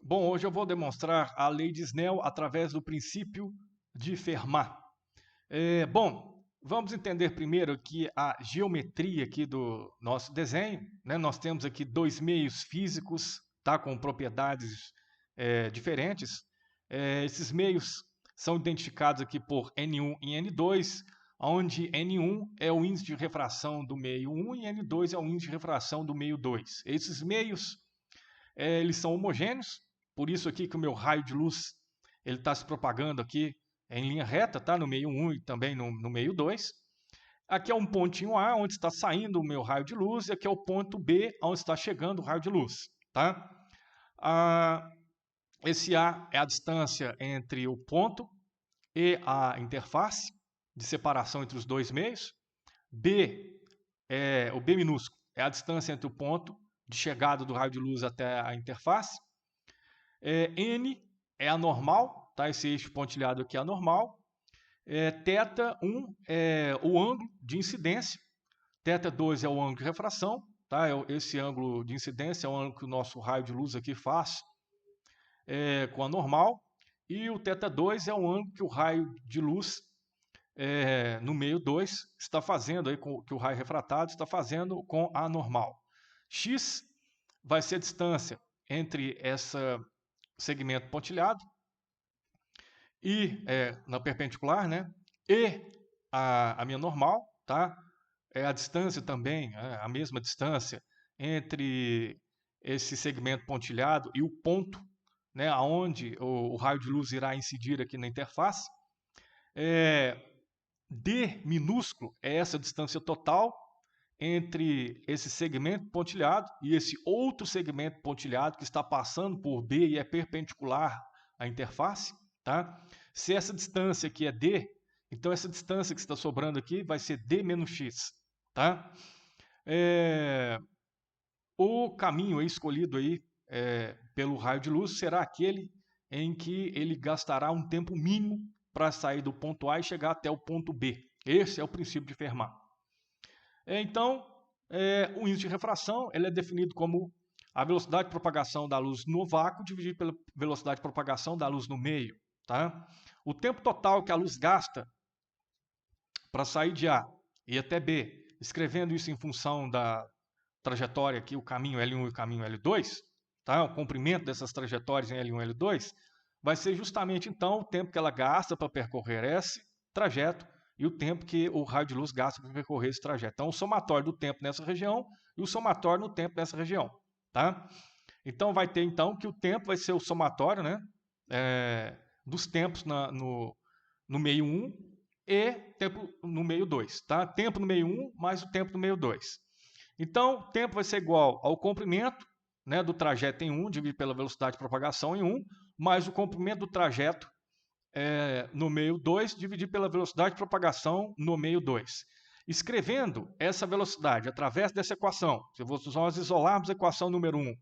Bom, hoje eu vou demonstrar a lei de Snell através do princípio de Fermat. Bom, vamos entender primeiro aqui a geometria aqui do nosso desenho, né? Nós temos aqui dois meios físicos, tá? Com propriedades diferentes. Esses meios são identificados aqui por N1 e N2, onde N1 é o índice de refração do meio 1 e N2 é o índice de refração do meio 2. Esses meios eles são homogêneos, por isso aqui que o meu raio de luz ele está se propagando aqui em linha reta, tá? No meio 1 e também no meio 2. Aqui é um pontinho A, onde está saindo o meu raio de luz, e aqui é o ponto B, onde está chegando o raio de luz. Tá? Esse A é a distância entre o ponto e a interface, de separação entre os dois meios. O B minúsculo é a distância entre o ponto de chegada do raio de luz até a interface. N é a normal, tá? Esse eixo pontilhado aqui é a normal. Θ1 é o ângulo de incidência. Θ2 é o ângulo de refração. Tá? Esse ângulo de incidência é o ângulo que o nosso raio de luz aqui faz com a normal. E o Θ2 é o ângulo que o raio de luz no meio 2 está fazendo, aí, que o raio refratado está fazendo com a normal. X vai ser a distância entre esse segmento pontilhado e na perpendicular, né? E a minha normal, tá? É a distância também, a mesma distância entre esse segmento pontilhado e o ponto, né? Aonde o raio de luz irá incidir aqui na interface. D minúsculo é essa distância total entre esse segmento pontilhado e esse outro segmento pontilhado que está passando por B e é perpendicular à interface. Tá? Se essa distância aqui é D, então essa distância que está sobrando aqui vai ser D menos X. Tá? O caminho escolhido aí, pelo raio de luz será aquele em que ele gastará um tempo mínimo para sair do ponto A e chegar até o ponto B. Esse é o princípio de Fermat. Então, o índice de refração ele é definido como a velocidade de propagação da luz no vácuo dividido pela velocidade de propagação da luz no meio. Tá? O tempo total que a luz gasta para sair de A e até B, escrevendo isso em função da trajetória aqui, o caminho L1 e o caminho L2, tá? O comprimento dessas trajetórias em L1 e L2, vai ser justamente então o tempo que ela gasta para percorrer esse trajeto e o tempo que o raio de luz gasta para percorrer esse trajeto. Então, o somatório do tempo nessa região e o somatório no tempo nessa região. Tá? Então, vai ter então que o tempo vai ser o somatório, né, dos tempos no meio 1 e tempo no meio 2. Tá? Tempo no meio 1 mais o tempo no meio 2. Então, o tempo vai ser igual ao comprimento, né, do trajeto em 1, dividido pela velocidade de propagação em 1, mais o comprimento do trajeto no meio 2, dividido pela velocidade de propagação no meio 2. Escrevendo essa velocidade através dessa equação, se nós isolarmos a equação número 1,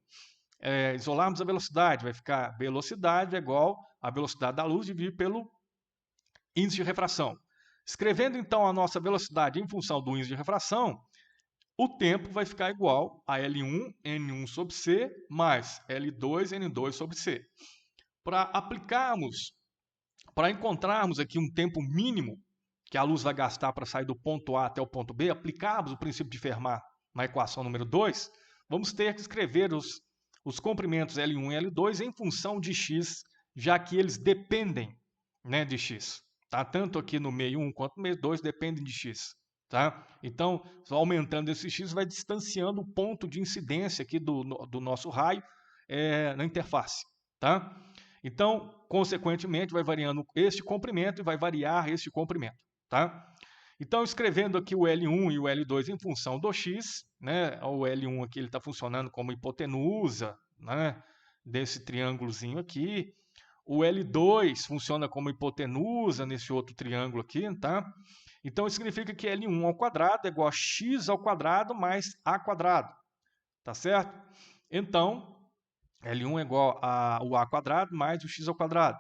isolarmos a velocidade, vai ficar velocidade é igual a velocidade da luz dividido pelo índice de refração. Escrevendo então a nossa velocidade em função do índice de refração, o tempo vai ficar igual a L1, N1 sobre C, mais L2, N2 sobre C. Para encontrarmos aqui um tempo mínimo que a luz vai gastar para sair do ponto A até o ponto B, aplicarmos o princípio de Fermat na equação número 2, vamos ter que escrever os comprimentos L1 e L2 em função de x, já que eles dependem, né, de x. Tá? Tanto aqui no meio 1 quanto no meio 2 dependem de x. Tá? Então, aumentando esse x, vai distanciando o ponto de incidência aqui do nosso raio na interface. Tá? Então, consequentemente, vai variando este comprimento e vai variar este comprimento. Tá? Então, escrevendo aqui o L1 e o L2 em função do x, né? O L1 aqui está funcionando como hipotenusa, né, desse triângulozinho aqui. O L2 funciona como hipotenusa nesse outro triângulo aqui. Tá? Então, isso significa que L1 ao quadrado é igual a x ao quadrado mais a quadrado. Tá certo? Então, L1 é igual ao a quadrado mais o x ao quadrado.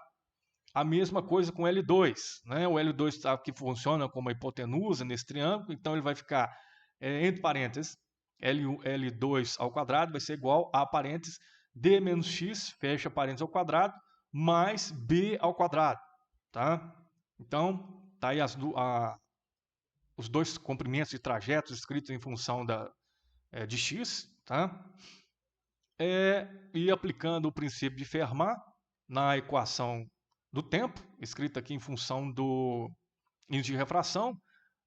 A mesma coisa com L2. Né? O L2 aqui funciona como a hipotenusa nesse triângulo, então ele vai ficar, entre parênteses, L2 ao quadrado vai ser igual a parênteses D menos X, fecha parênteses ao quadrado, mais B ao quadrado, tá? Então, tá aí os dois comprimentos de trajetos escritos em função de X, tá? E aplicando o princípio de Fermat na equação do tempo, escrita aqui em função do índice de refração,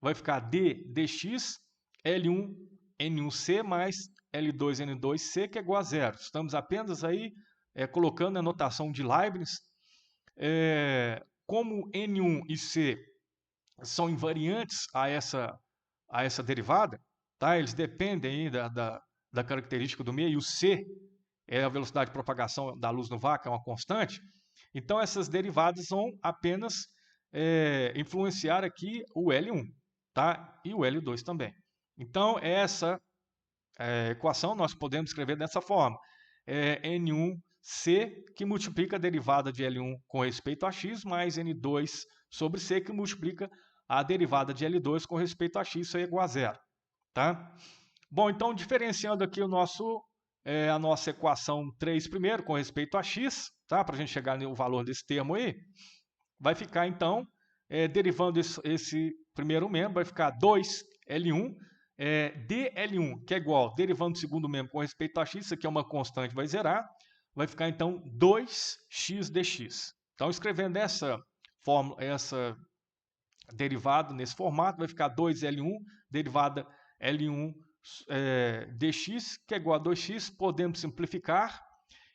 vai ficar D dx L1 N1C mais L2 N2C, que é igual a zero. Estamos apenas aí colocando a notação de Leibniz. Como N1 e C são invariantes a essa derivada, tá? Eles dependem aí da característica do meio, e o C é a velocidade de propagação da luz no vácuo, é uma constante. Então, essas derivadas vão apenas influenciar aqui o L1, tá? E o L2 também. Então, essa equação nós podemos escrever dessa forma. N1C, que multiplica a derivada de L1 com respeito a x, mais N2 sobre C, que multiplica a derivada de L2 com respeito a x, isso é igual a zero. Tá? Bom, então, diferenciando aqui a nossa equação 3 primeiro, com respeito a x, tá? Para a gente chegar no valor desse termo aí, vai ficar, então, derivando esse primeiro membro, vai ficar 2L1, dL1, que é igual, derivando o segundo membro com respeito a x, isso aqui é uma constante, vai zerar, vai ficar, então, 2x dx. Então, escrevendo essa fórmula, essa derivada nesse formato, vai ficar 2L1, derivada L1 dx, que é igual a 2x, podemos simplificar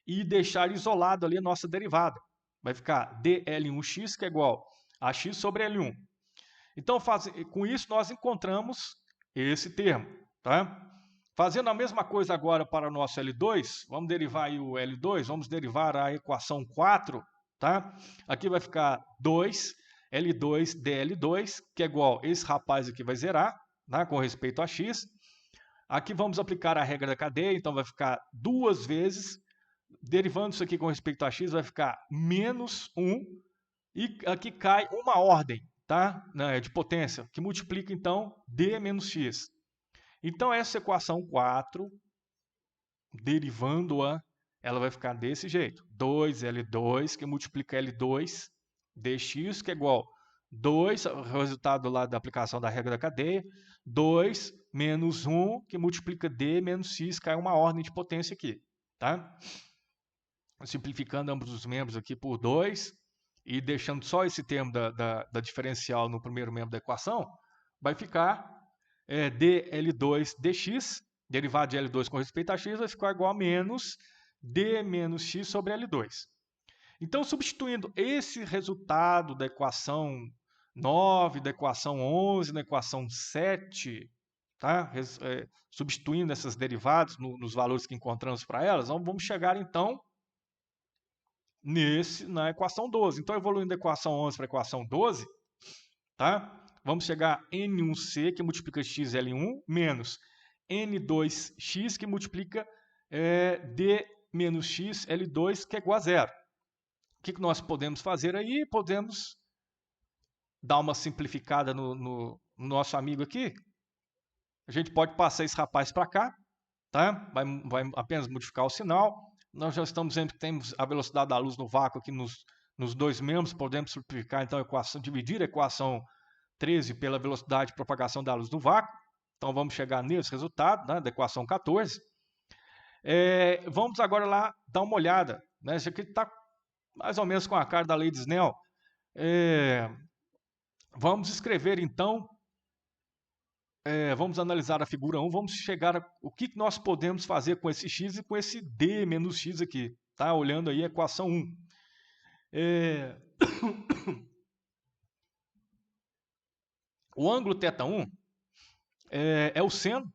e deixar isolado ali a nossa derivada. Vai ficar dL1x, que é igual a x sobre L1. Então, com isso, nós encontramos esse termo. Tá? Fazendo a mesma coisa agora para o nosso L2, vamos derivar aí o L2, vamos derivar a equação 4. Tá? Aqui vai ficar 2L2 dL2, que é igual, esse rapaz aqui vai zerar, tá? Com respeito a x. Aqui vamos aplicar a regra da cadeia, então vai ficar duas vezes, derivando isso aqui com respeito a x, vai ficar menos 1, e aqui cai uma ordem, tá? De potência, que multiplica, então, d menos x. Então, essa equação 4, derivando-a, ela vai ficar desse jeito. 2L2, que multiplica L2, dx, que é igual 2, o resultado lá da aplicação da regra da cadeia, 2 menos 1, que multiplica d menos x, cai uma ordem de potência aqui. Tá? Simplificando ambos os membros aqui por 2 e deixando só esse termo da diferencial no primeiro membro da equação, vai ficar dL2 dx, derivado de L2 com respeito a x, vai ficar igual a menos d menos x sobre L2. Então, substituindo esse resultado da equação 9, da equação 11, da equação 7, tá? Substituindo essas derivadas nos valores que encontramos para elas, vamos chegar, então, na equação 12. Então, evoluindo da equação 11 para a equação 12, tá? Vamos chegar a N1C, que multiplica xL1, menos N2x, que multiplica D menos x L2, que é igual a zero. O que nós podemos fazer aí? Podemos dar uma simplificada no nosso amigo aqui. A gente pode passar esse rapaz para cá, tá? Vai apenas modificar o sinal. Nós já estamos vendo que temos a velocidade da luz no vácuo aqui nos dois membros. Podemos simplificar, então, dividir a equação 13 pela velocidade de propagação da luz no vácuo. Então, vamos chegar nesse resultado, né, da equação 14. Vamos agora lá dar uma olhada. Né? Isso aqui está mais ou menos com a cara da lei de Snell. Vamos escrever, então, vamos analisar a figura 1, vamos chegar o que nós podemos fazer com esse x e com esse d menos x aqui, tá? Olhando aí a equação 1. O ângulo θ1 é o seno,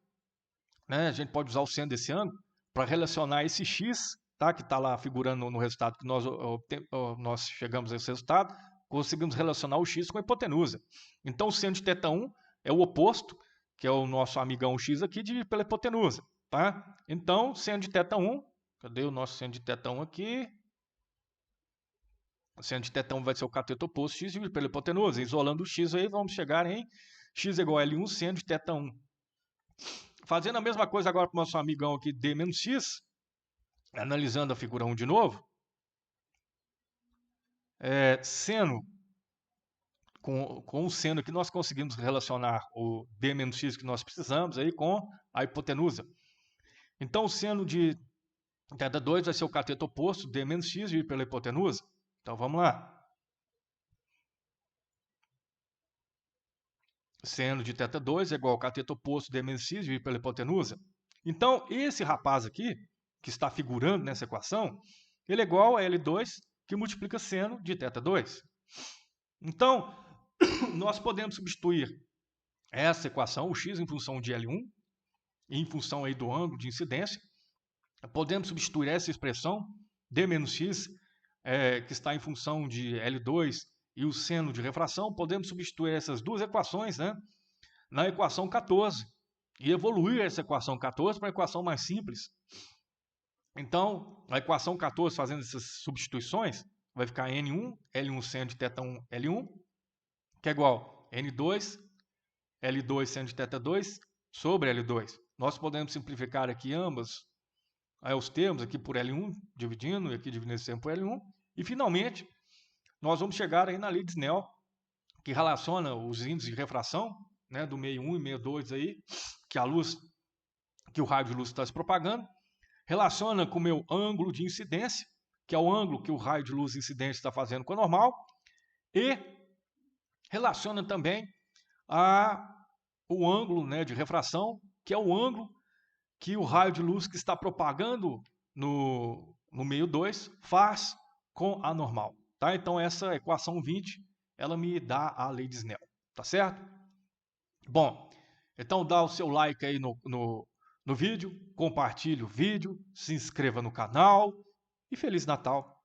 né? A gente pode usar o seno desse ângulo para relacionar esse x, tá? Que está lá figurando no resultado que nós chegamos a esse resultado, conseguimos relacionar o x com a hipotenusa. Então, o seno de θ1 é o oposto, que é o nosso amigão x aqui, dividido pela hipotenusa. Tá? Então, seno de θ1, cadê o nosso seno de θ1 aqui? O seno de θ1 vai ser o cateto oposto, x dividido pela hipotenusa. Isolando o x aí, vamos chegar em x igual a L1 seno de θ1. Fazendo a mesma coisa agora para o nosso amigão aqui, d menos x, Analisando a figura 1 de novo, seno, com o seno que nós conseguimos relacionar o d menos x que nós precisamos aí com a hipotenusa. Então, o seno de θ2 vai ser o cateto oposto, d menos x dividido pela hipotenusa. Então, vamos lá. Seno de θ2 é igual ao cateto oposto, d menos x dividido pela hipotenusa. Então, esse rapaz aqui, que está figurando nessa equação, ele é igual a L2, que multiplica seno de θ2. Então, nós podemos substituir essa equação, o x em função de L1, em função aí do ângulo de incidência. Podemos substituir essa expressão, d menos x, que está em função de L2 e o seno de refração. Podemos substituir essas duas equações, né, na equação 14 e evoluir essa equação 14 para uma equação mais simples. Então, a equação 14, fazendo essas substituições, vai ficar N1, L1 seno de θ1, L1, que é igual a N2, L2 seno de θ2 sobre L2. Nós podemos simplificar aqui ambos os termos, aqui por L1, dividindo, e aqui dividindo esse termo por L1. E, finalmente, nós vamos chegar aí na lei de Snell, que relaciona os índices de refração, né, do meio 1 e meio 2 aí, que o raio de luz está se propagando, relaciona com o meu ângulo de incidência, que é o ângulo que o raio de luz incidente está fazendo com a normal, e relaciona também o ângulo, né, de refração, que é o ângulo que o raio de luz que está propagando no meio 2 faz com a normal. Tá? Então, essa equação 20, ela me dá a lei de Snell. Tá certo? Bom, então dá o seu like aí no vídeo, compartilhe o vídeo, se inscreva no canal e Feliz Natal!